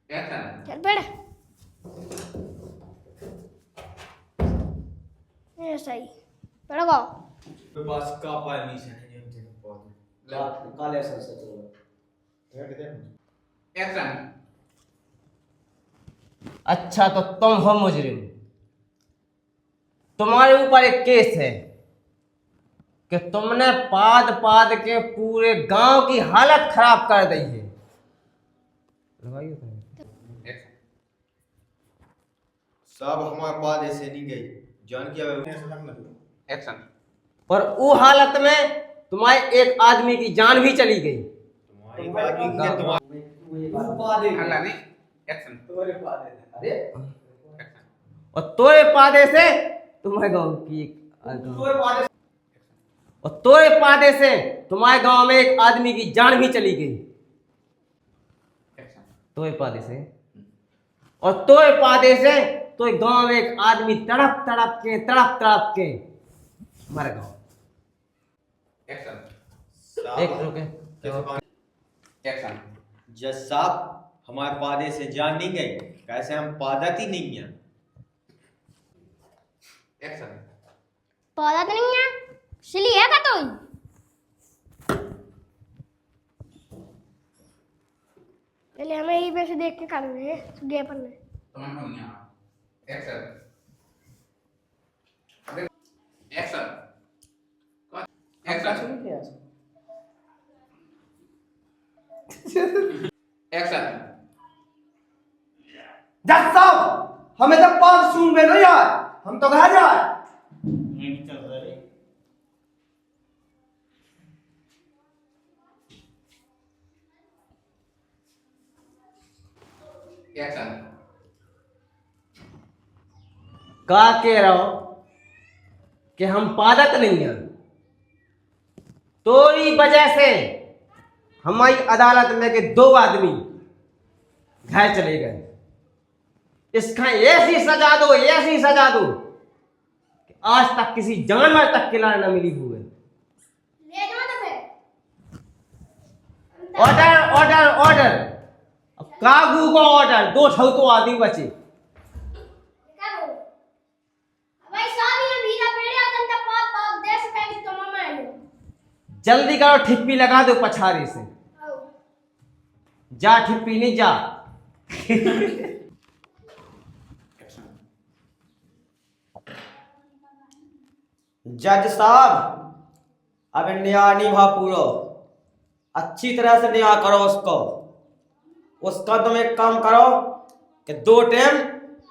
चल पड़। ये सही पड़ गो। बस का परमिशन है जो तेरे को काले सर से चलो। अच्छा तो तुम हो मुजरिम, तुम्हारे ऊपर एक केस है कि तुमने पाद पाद के पूरे गांव की हालत खराब कर दी है। लगाइए तुम। सब हमारे पास ऐसे नहीं गई जान क्या एक्शन। और वो हालत में तुम्हारे एक आदमी की जान भी चली गई। हल्ला नहीं। एक्शन। अरे और तोरे पादे से तुम्हारे गांव की और तोरे पादे से तुम्हारे गांव में एक आदमी की जान भी चली गई। एक्शन। तोरे पादे से और तोरे पादे से तो एक गांव में एक आदमी तड़प तड़प के मर गया। एक्शन। एक रुके। एक्शन। जज साहब हमारे पादे से जान नहीं गई, कैसे हम पादत ही नहीं है। एक्शन। पौधा तो नहीं है, सिली है का तो। चलिए हमें यही पे से देख के कर रहे हैं गे पर में। तुम्हें नहीं आ। एक्शन। एक्शन। एक्शन। एक्शन। जज साहब हमें तो पास सुन में नहीं यार, हम तो घर जाए। एक्शन। का कह रहा हो कि हम पादत नहीं हैं। तोरी वजह से हमारी अदालत में के दो आदमी घर चले गए। इसका ऐसी सजा दो कि आज तक किसी जानवर तक किला न मिली हुए। ले जाओ तो फिर। Order order order. कागू को ऑर्डर, दो ठो तो आदमी बचे। करो भाई साहब ये भीड़ा पेड़े अतन तक पाप पाप देश का भी तो मम्मा है। जल्दी करो, ठिप्पी लगा दो पछारे से। जा ठिप्पी नहीं जा। जज साहब अब न्याय निभा पूरा, अच्छी तरह से न्याय करो उसको। उसका तुम एक काम करो कि 2 टाइम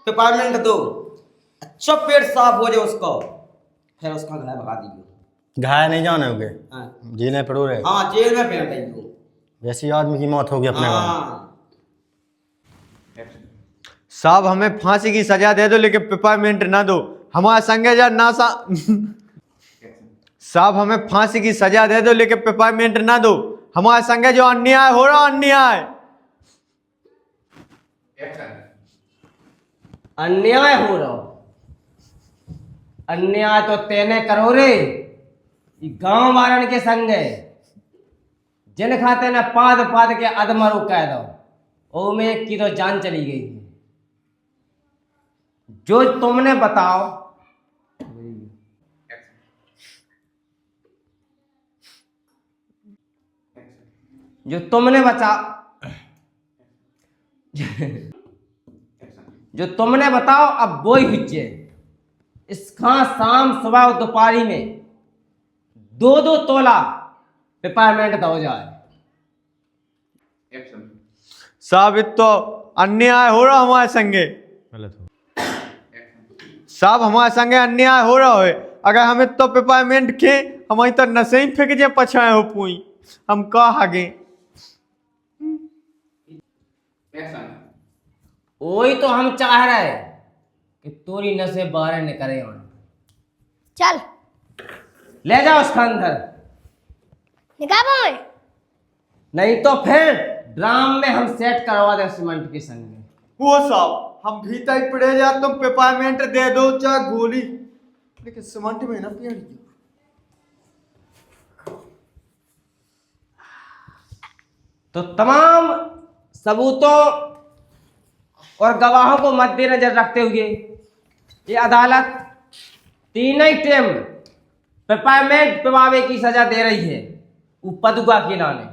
पेपरमेंट दो, अच्छा पेट साफ हो जाए उसको, फिर उसका घर भगा दीजिए। घायल नहीं जाने होगे, हाँ जेल में पड़ो रहे। हाँ जेल में फेंक दीजिए। वैसी आदमी की मौत होगी अपने गाँव में। हाँ साहब हमें फांसी की सजा दे दो लेकिन पेपरमेंट ना दो। हमारे संगे जा ना साहब हमें फांसी की सजा दे दो लेकिन पेपरमेंट ना दो। हमारे संगे जो अन्याय हो रहा अन्याय। एक्शन। अन्याय हो रहा हो। अन्याय तो तेने करो रे, ये गांव वालन के संगे जिन खाते ने पाद पाद के अधमरू कह दो, ओ में एक की तो जान चली गई है। जो तुमने बताओ, जो तुमने बचा जो तुमने बताओ अब वो ही हुज्जे। इसका शाम सुबह और दोपहरी में 2-2 तोला पेपरमेंट हो जाए। एक्शन। साहब तो अन्याय हो रहा हमारे संगे। गलत हो। साहब हमारे संगे अन्याय हो रहा है। अगर हमें तो पेपरमेंट के हमारी तो नशे ही फेंक जाए पछाए हो पुई, हम कहा आगे। एक्शन। वही तो हम चाह रहे कि तोरी नशे बाहर निकले। चल ले जाओ उसका अंदर, निकालो मैं। नहीं तो फिर ड्राम में हम सेट करवा दे सीमेंट के संग। वो साहब हम भीतर ही पड़े जा, तुम पेपरमेंट दे दो चाहे गोली, लेकिन सीमेंट में ना पिया। तो तमाम सबूतों और गवाहों को मद्देनजर रखते हुए ये अदालत तीनों ही टेम पेपरमेंट पिवावे की सजा दे रही है उपदुगा के नामे।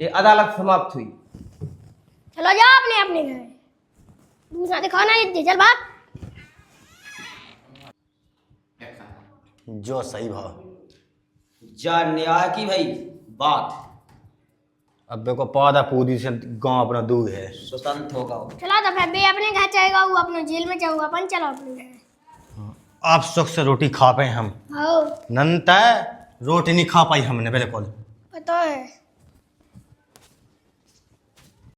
ये अदालत समाप्त हुई। चलो जाओ अपने अपने घर, दूसरा दिखाना ये चल भाग। एक्शन। जो सही भाव। जा न्याय की भाई बात। अब देखो पौधा पूरी से गांव अपना दूर है। स्वतंत्र होगा वो। चलो तो फिर बे अपने घर जाएगा, वो अपने जेल में जाऊंगा, अपन चलो अपने घर। आप सुख से रोटी खा पाए हम आओ नंता रोटी नहीं खा पाई हमने बिल्कुल। पता है।